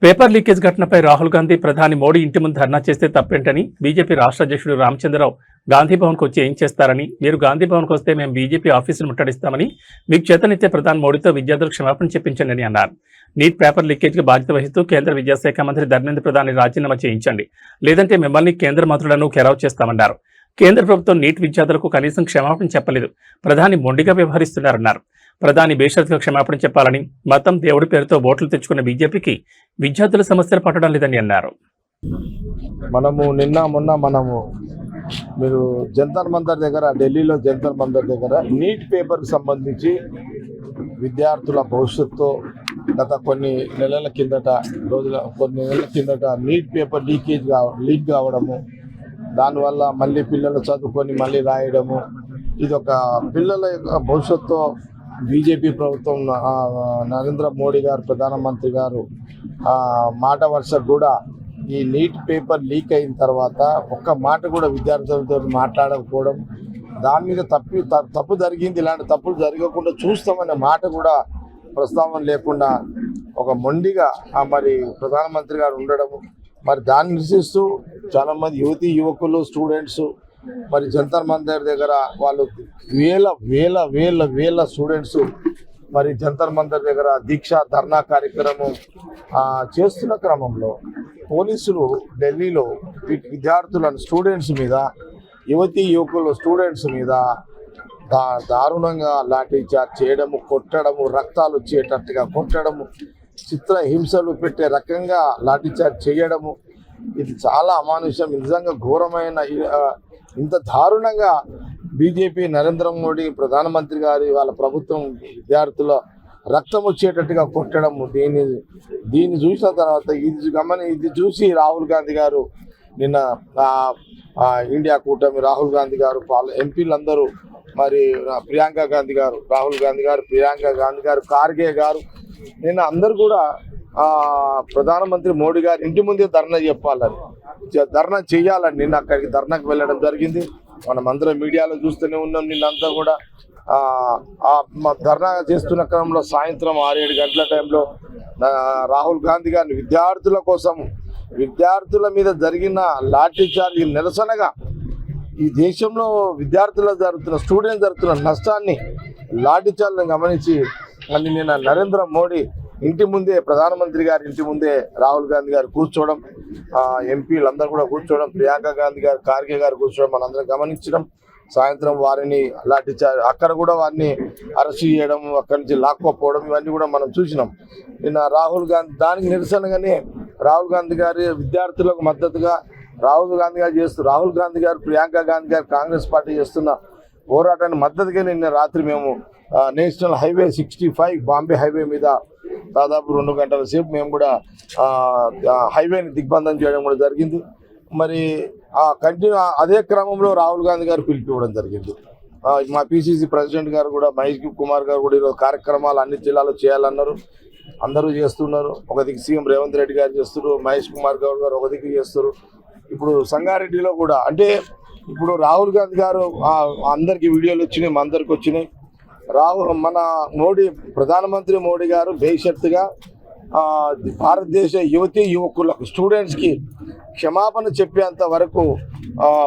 Paper leakage ఘటనపై రాహుల్ గాంధీ ప్రధాని మోడీ ఇంటి ముందు ధర్నా చేస్తే తప్పేంటని బీజేపీ రాష్ట్ర అధ్యక్షుడు రామచంద్రరావు గాంధీ భవన్కు వచ్చి ఏం చేస్తారని, మీరు గాంధీ భవన్కు వస్తే మేము బీజేపీ ఆఫీసును ముట్టడిస్తామని, మీకు చేతనిచ్చే ప్రధాని మోడీతో విద్యార్థులకు క్షమాపణ చెప్పించండి అని అన్నారు. నీట్ పేపర్ లీకేజ్కి బాధ్యత వహిస్తూ కేంద్ర విద్యాశాఖ మంత్రి ధర్మేంద్ర ప్రధాని రాజీనామా చేయించండి, లేదంటే మిమ్మల్ని కేంద్ర మంత్రులను ఘెరావ్ చేస్తామన్నారు. కేంద్ర ప్రభుత్వం నీట్ విద్యార్థులకు కనీసం క్షమాపణ చెప్పలేదు, ప్రధాని మొండిగా వ్యవహరిస్తున్నారన్నారు. ప్రధాని బేషరతుగా క్షమాపణ చెప్పాలని, మతం దేవుడి పేరుతో ఓట్లు తెచ్చుకున్న బీజేపీకి విద్యార్థుల సమస్యలు పట్టడం లేదని అన్నారు. మీరు జంతర్ మంతర్ దగ్గర, ఢిల్లీలో జంతర్ మంతర్ దగ్గర నీట్ పేపర్కి సంబంధించి విద్యార్థుల భవిష్యత్తు గత కొన్ని నెలల కిందట నీట్ పేపర్ లీక్ కావడము, దానివల్ల మళ్ళీ పిల్లలు చదువుకొని మళ్ళీ రాయడము, ఇది ఒక పిల్లల యొక్క భవిష్యత్తు. బీజేపీ ప్రభుత్వం నరేంద్ర మోడీ గారు, ప్రధానమంత్రి గారు మాట వరుసకు కూడా ఈ నీట్ పేపర్ లీక్ అయిన తర్వాత ఒక్క మాట కూడా విద్యార్థులతో మాట్లాడకపోవడం, దాని మీద తప్పు జరిగింది, ఇలాంటి తప్పులు జరగకుండా చూస్తామనే మాట కూడా ప్రస్తావన లేకుండా ఒక మొండిగా మరి ప్రధానమంత్రి గారు ఉండడము, మరి దాన్ని నిరసిస్తూ చాలామంది యువకులు, స్టూడెంట్స్ మరి జంతర్ మంతర్ దగ్గర వాళ్ళు వేల స్టూడెంట్స్ మరి జంతర్ మంతర్ దగ్గర దీక్ష ధర్నా కార్యక్రమం చేస్తున్న క్రమంలో పోలీసులు ఢిల్లీలో విద్యార్థులను స్టూడెంట్స్ మీద దారుణంగా లాఠీ చార్జ్ చేయడము, కొట్టడము, రక్తాలు వచ్చేటట్టుగా కొట్టడము, చిత్రహింసలు పెట్టే రకంగా లాఠీ చార్జ్ చేయడము, ఇది చాలా అమానుష్యం. నిజంగా ఘోరమైన ఇంత దారుణంగా బీజేపీ నరేంద్ర మోడీ ప్రధానమంత్రి గారి వాళ్ళ ప్రభుత్వం విద్యార్థుల రక్తం వచ్చేటట్టుగా కొట్టడము, దీన్ని చూసిన తర్వాత ఇది చూసి రాహుల్ గాంధీ గారు నిన్న ఇండియా కూటమి రాహుల్ గాంధీ గారు ఎంపీలందరూ మరి రాహుల్ గాంధీ గారు, ప్రియాంక గాంధీ గారు, ఖార్గే గారు నిన్న అందరూ కూడా ప్రధానమంత్రి మోడీ గారు ఇంటి ముందే ధర్నా చేయాలని నిన్న అక్కడికి ధర్నాకు వెళ్ళడం జరిగింది. మనం అందరం మీడియాలో చూస్తూనే ఉన్నాం. నిన్నంతా కూడా ధర్నా చేస్తున్న క్రమంలో సాయంత్రం 6-7 గంటల టైంలో రాహుల్ గాంధీ గారిని విద్యార్థుల మీద జరిగిన లాఠీ చార్జ్ నిరసనగా ఈ దేశంలో స్టూడెంట్స్ జరుగుతున్న నష్టాన్ని లాఠీ చార్జ్ని గమనించి అని నిన్న నరేంద్ర మోడీ ఇంటి ముందే, ప్రధానమంత్రి గారి ఇంటి ముందే రాహుల్ గాంధీ గారు కూర్చోవడం, ఎంపీలందరూ కూడా కూర్చోవడం, ప్రియాంక గాంధీ గారు, ఖార్గే గారు కూర్చోవడం మనందరం గమనించడం. సాయంత్రం వారిని లాఠీ చార్జ్, అక్కడ కూడా వారిని అరెస్ట్ చేయడం, అక్కడి నుంచి లాక్కోపోవడం, ఇవన్నీ కూడా మనం చూసినాం. నిన్న రాహుల్ గాంధీ దానికి నిరసనగానే రాహుల్ గాంధీ గారి విద్యార్థులకు మద్దతుగా రాహుల్ గాంధీ గారు, ప్రియాంక గాంధీ గారు కాంగ్రెస్ పార్టీ చేస్తున్న పోరాటాన్ని మద్దతుగా నిన్న రాత్రి మేము నేషనల్ హైవే 65 బాంబే హైవే మీద దాదాపు 2 గంటల సేపు మేము కూడా హైవేని దిగ్బంధం చేయడం కూడా జరిగింది. మరి అదే క్రమంలో రాహుల్ గాంధీ గారు పిలిపివ్వడం జరిగింది. మా పిసిసి ప్రెసిడెంట్ గారు కూడా, మహేష్ కుమార్ గారు కూడా ఈరోజు కార్యక్రమాలు అన్ని జిల్లాలో చేయాలన్నారు. అందరూ చేస్తున్నారు. ఒక దిక్కు సీఎం రేవంత్ రెడ్డి గారు చేస్తున్నారు, మహేష్ కుమార్ గౌడ్ గారు ఒక దిక్కు చేస్తారు. ఇప్పుడు సంగారెడ్డిలో కూడా అంటే ఇప్పుడు రాహుల్ గాంధీ గారు అందరికీ వీడియోలు వచ్చినాయి, మా అందరికి వచ్చినాయి. మన ప్రధానమంత్రి మోడీ గారు బేషరతుగా భారతదేశ యువకులకు, స్టూడెంట్స్కి క్షమాపణ చెప్పేంత వరకు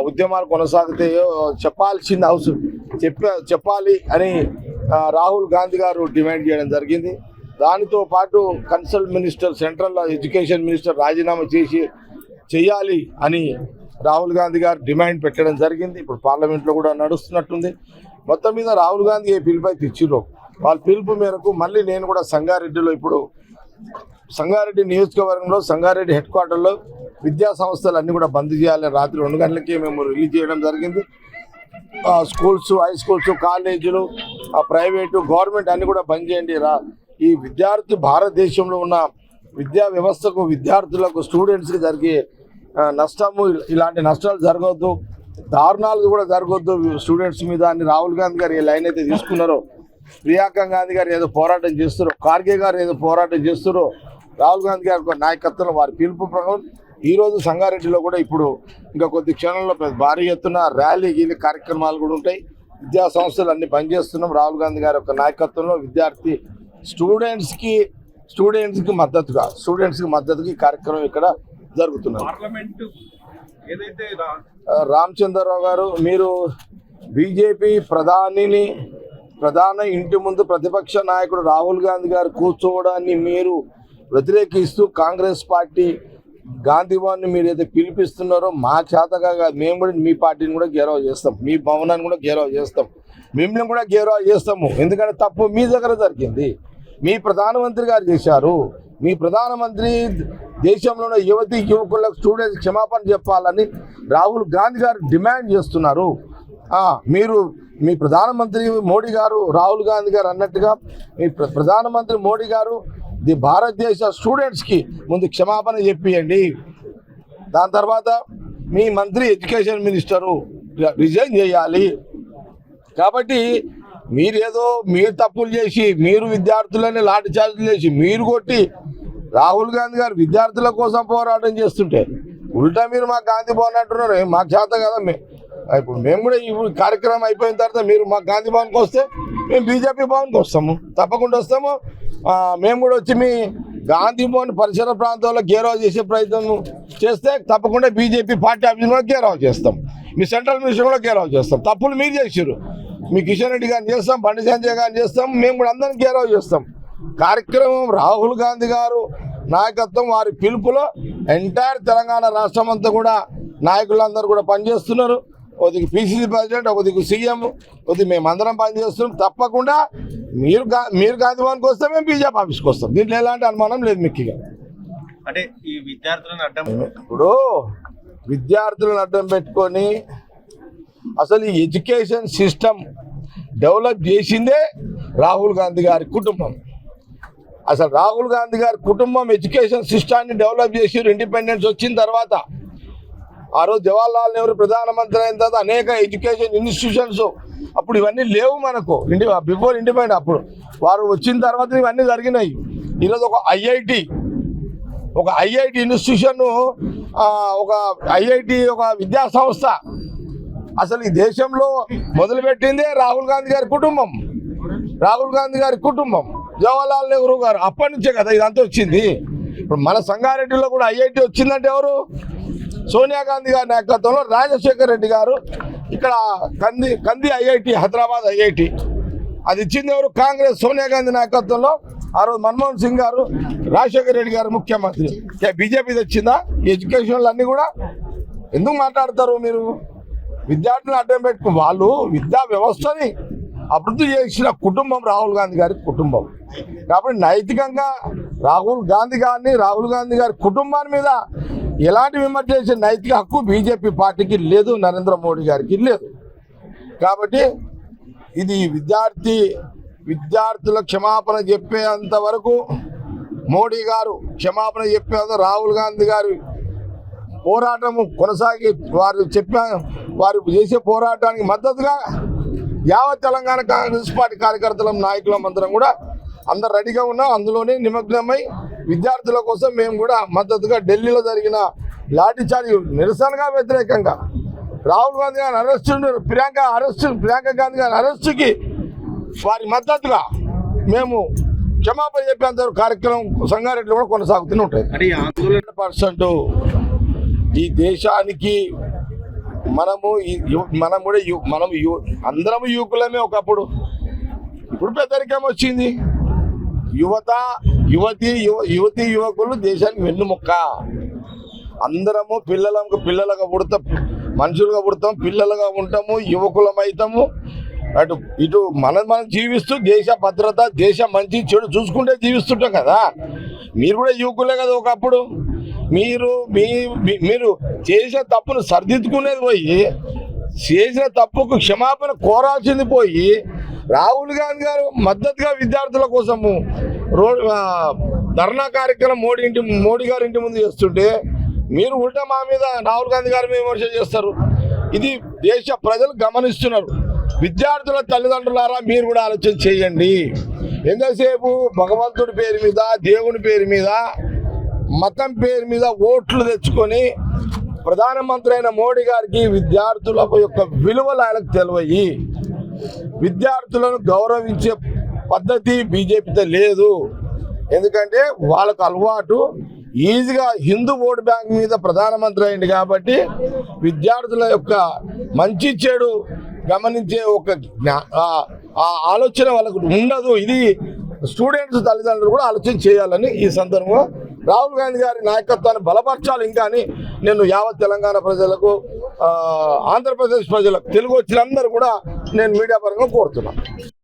ఉద్యమాలు కొనసాగుతాయో చెప్పాలి అని రాహుల్ గాంధీ గారు డిమాండ్ చేయడం జరిగింది. దానితో పాటు consult minister, central education minister రాజీనామా చేయాలి అని రాహుల్ గాంధీ గారు డిమాండ్ పెట్టడం జరిగింది. ఇప్పుడు పార్లమెంట్లో కూడా నడుస్తున్నట్టుంది. మొత్తం మీద రాహుల్ గాంధీ ఏ పిలుపు అయితే ఇచ్చిరో వాళ్ళ పిలుపు మేరకు మళ్ళీ నేను కూడా సంగారెడ్డి నియోజకవర్గంలో, సంగారెడ్డి హెడ్ క్వార్టర్లో విద్యా సంస్థలు అన్నీ కూడా బంద్ చేయాలని రాత్రి 2 గంటలకే మేము రిలీజ్ చేయడం జరిగింది. స్కూల్స్, హై స్కూల్స్, కాలేజీలు, ప్రైవేటు, గవర్నమెంట్ అన్నీ కూడా బంద్ చేయండి. ఈ భారతదేశంలో ఉన్న విద్యా వ్యవస్థకు, విద్యార్థులకు, స్టూడెంట్స్కి జరిగే నష్టము, ఇలాంటి నష్టాలు జరగవద్దు, దారుణాలు కూడా జరగవద్దు స్టూడెంట్స్ మీద అని రాహుల్ గాంధీ గారు ఏ లైన్ అయితే తీసుకున్నారో, ప్రియాంక గాంధీ గారు ఏదో పోరాటం చేస్తారో, ఖార్గే గారు ఏదో పోరాటం చేస్తారో, రాహుల్ గాంధీ గారి నాయకత్వంలో వారి పిలుపు ప్రకారం ఈరోజు సంగారెడ్డిలో కూడా ఇప్పుడు ఇంకా కొద్ది క్షణంలో భారీ ఎత్తున ర్యాలీ కార్యక్రమాలు కూడా ఉంటాయి. విద్యా సంస్థలు అన్ని బంద్ చేస్తున్నాం. రాహుల్ గాంధీ గారి యొక్క నాయకత్వంలో స్టూడెంట్స్కి స్టూడెంట్స్కి మద్దతుగా ఈ కార్యక్రమం ఇక్కడ జరుగుతున్నది. పార్లమెంట్ ఏదైతే రామచంద్రరావు గారు, మీరు బీజేపీ ప్రధాన ఇంటి ముందు ప్రతిపక్ష నాయకుడు రాహుల్ గాంధీ గారు కూర్చోవడాన్ని మీరు వ్యతిరేకిస్తూ కాంగ్రెస్ పార్టీ గాంధీ భవన్ని మీరు ఏదైతే పిలిపిస్తున్నారో మా చేతగా కాదు, మేము కూడా మీ పార్టీని కూడా గౌరవ చేస్తాం, మీ భవనాన్ని కూడా గౌరవ చేస్తాం, మిమ్మల్ని కూడా గౌరవ చేస్తాము. ఎందుకంటే తప్పు మీ దగ్గర జరిగింది, మీ ప్రధానమంత్రి గారు చేశారు. మీ ప్రధానమంత్రి దేశంలోని యువకులకు స్టూడెంట్స్ క్షమాపణ చెప్పాలని రాహుల్ గాంధీ గారు డిమాండ్ చేస్తున్నారు. మీరు మీ ప్రధానమంత్రి మోడీ గారు, రాహుల్ గాంధీ గారు అన్నట్టుగా మీ ప్రధానమంత్రి మోడీ గారు భారతదేశ స్టూడెంట్స్కి ముందు క్షమాపణ చెప్పియండి. దాని తర్వాత మీ మంత్రి ఎడ్యుకేషన్ మినిస్టరు రిజైన్ చేయాలి. కాబట్టి మీరు తప్పులు చేసి మీరు విద్యార్థులని లాఠీ చార్జీలు చేసి మీరు కొట్టి రాహుల్ గాంధీ గారు విద్యార్థుల కోసం పోరాటం చేస్తుంటే ఉల్టా మీరు మా గాంధీ భవన్ అంటున్నారు. మాకు చేత కదా, ఇప్పుడు మేము కూడా ఈ కార్యక్రమం అయిపోయిన తర్వాత మీరు మా గాంధీ భవన్కి వస్తే మేము బీజేపీ భవన్కి వస్తాము, తప్పకుండా వస్తాము. మేము కూడా వచ్చి మీ గాంధీ భవన్ పరిసర ప్రాంతాల్లో గేరావ్ చేసే ప్రయత్నం చేస్తే తప్పకుండా బీజేపీ పార్టీ ఆఫీస్ కూడా గేరావ్ చేస్తాం, మీ సెంట్రల్ మినిస్టర్ కూడా గేరావ్ చేస్తాం. తప్పులు మీరు చేసారు, మీ కిషన్ రెడ్డి గారిని చేస్తాం, బండి సంజయ్ గారిని చేస్తాం, మేము కూడా అందరినీ గేరావ్ చేస్తాం. కార్యక్రమం రాహుల్ గాంధీ గారు నాయకత్వం, వారి పిలుపులో ఎంటైర్ తెలంగాణ రాష్ట్రం అంతా కూడా నాయకులందరూ కూడా పనిచేస్తున్నారు. ఒకదికి పిసిసి ప్రెసిడెంట్, ఒకదికి సీఎం, ఒకది మేమందరం పనిచేస్తున్నాం. తప్పకుండా మీరు గాంధీ భవన్కి వస్తే మేము బీజేపీ ఆఫీస్కి వస్తాం, దీంట్లో ఎలాంటి అనుమానం లేదు. మిక్కిగా అంటే ఈ విద్యార్థులను అడ్డం పెట్టుకొని అసలు ఈ ఎడ్యుకేషన్ సిస్టమ్ డెవలప్ చేసిందే రాహుల్ గాంధీ గారి కుటుంబం. అసలు రాహుల్ గాంధీ గారి కుటుంబం ఎడ్యుకేషన్ సిస్టాన్ని డెవలప్ చేసి ఇండిపెండెన్స్ వచ్చిన తర్వాత, ఆ రోజు జవహర్లాల్ నెహ్రూ ప్రధానమంత్రి అయిన తర్వాత అనేక ఎడ్యుకేషన్ ఇన్స్టిట్యూషన్స్, అప్పుడు ఇవన్నీ లేవు మనకు, బిఫోర్ ఇండిపెండెంట్. అప్పుడు వారు వచ్చిన తర్వాత ఇవన్నీ జరిగినాయి. ఈరోజు ఒక ఐఐటి ఇన్స్టిట్యూషన్, ఒక విద్యా సంస్థ అసలు ఈ దేశంలో మొదలుపెట్టిందే రాహుల్ గాంధీ గారి కుటుంబం, జవహర్లాల్ నెహ్రూ గారు. అప్పటి నుంచే కదా ఇదంతా వచ్చింది. ఇప్పుడు మన సంగారెడ్డిలో కూడా ఐఐటి వచ్చిందంటే ఎవరు? సోనియా గాంధీ గారి నాయకత్వంలో రాజశేఖర్ రెడ్డి గారు ఇక్కడ కంది ఐఐటి, హైదరాబాద్ ఐఐటి అది ఇచ్చింది ఎవరు? కాంగ్రెస్, సోనియా గాంధీ నాయకత్వంలో. ఆ రోజు మన్మోహన్ సింగ్ గారు, రాజశేఖర్ రెడ్డి గారు ముఖ్యమంత్రి. బీజేపీ తెచ్చిందా ఈ ఎడ్యుకేషన్లు అన్నీ కూడా? ఎందుకు మాట్లాడతారు మీరు? విద్యార్థులను అడ్డం పెట్టుకుని వాళ్ళు విద్యా వ్యవస్థని అభివృద్ధి చేసిన కుటుంబం రాహుల్ గాంధీ గారి కుటుంబం. కాబట్టి నైతికంగా రాహుల్ గాంధీ గారి కుటుంబాన్ని మీద ఎలాంటి విమర్శ చేసే నైతిక హక్కు బీజేపీ పార్టీకి లేదు, నరేంద్ర మోడీ గారికి లేదు. కాబట్టి ఇది విద్యార్థుల క్షమాపణ చెప్పేంత వరకు మోడీ గారు క్షమాపణ చెప్పేంత రాహుల్ గాంధీ గారి పోరాటము కొనసాగి వారు చేసే పోరాటానికి మద్దతుగా యావత్ తెలంగాణ కాంగ్రెస్ పార్టీ కార్యకర్తల నాయకులం అందరం కూడా అందరు రెడీగా ఉన్నాం. అందులోనే నిమగ్నమై విద్యార్థుల కోసం మేము కూడా మద్దతుగా ఢిల్లీలో జరిగిన లాఠీచార్జ్ నిరసనగా వ్యతిరేకంగా రాహుల్ గాంధీ గారి ప్రియాంక గాంధీ గారి అరెస్టుకి వారి మద్దతుగా మేము క్షమాపణ చెప్పేంత కార్యక్రమం సంగారెడ్డిలో కూడా కొనసాగుతూనే ఉంటాయి. 100% ఈ దేశానికి అందరం యువకులమే ఒకప్పుడు. ఇప్పుడు పెద్దరికం వచ్చింది. యువకులు దేశానికి వెన్నుముక్క. అందరము పిల్లలుగా పుడతాం, మనుషులుగా పుడతాం, పిల్లలుగా ఉంటాము, యువకులమవుతాము. ఇటు మనం జీవిస్తూ దేశ భద్రత, దేశ మంచి చెడు చూసుకుంటే జీవిస్తుంటాం కదా. మీరు కూడా యువకులే కదా ఒకప్పుడు. మీరు చేసిన తప్పును సరిదిద్దుకునేది పోయి, చేసిన తప్పుకు క్షమాపణ కోరాల్సింది పోయి, రాహుల్ గాంధీ గారు మద్దతుగా విద్యార్థుల కోసము ధర్నా కార్యక్రమం మోడీ గారి ఇంటి ముందు చేస్తుంటే మీరు ఉల్టా మా మీద రాహుల్ గాంధీ గారి మీద విమర్శ చేస్తారు. ఇది దేశ ప్రజలు గమనిస్తున్నారు. విద్యార్థుల తల్లిదండ్రులారా మీరు కూడా ఆలోచన చేయండి. ఎంతసేపు భగవంతుడి పేరు మీద, దేవుని పేరు మీద, మతం పేరు మీద ఓట్లు తెచ్చుకొని ప్రధానమంత్రి అయిన మోడీ గారికి విద్యార్థుల యొక్క విలువలు ఆయనకు తెలివయి, విద్యార్థులను గౌరవించే పద్ధతి బీజేపీతో లేదు. ఎందుకంటే వాళ్ళకు అలవాటు ఈజీగా హిందూ ఓటు బ్యాంక్ మీద ప్రధానమంత్రి అయింది కాబట్టి విద్యార్థుల యొక్క మంచి చెడు గమనించే ఒక ఆ ఆలోచన వాళ్ళకు ఉండదు. ఇది స్టూడెంట్స్ తల్లిదండ్రులు కూడా ఆలోచన చేయాలని ఈ సందర్భంగా రాహుల్ గాంధీ గారి నాయకత్వాన్ని బలపరచాలి. ఇంకా అని నేను యావత్ తెలంగాణ ప్రజలకు, ఆంధ్రప్రదేశ్ ప్రజలకు, తెలుగు వచ్చినందరూ కూడా నేను మీడియా పరంగా కోరుతున్నాను.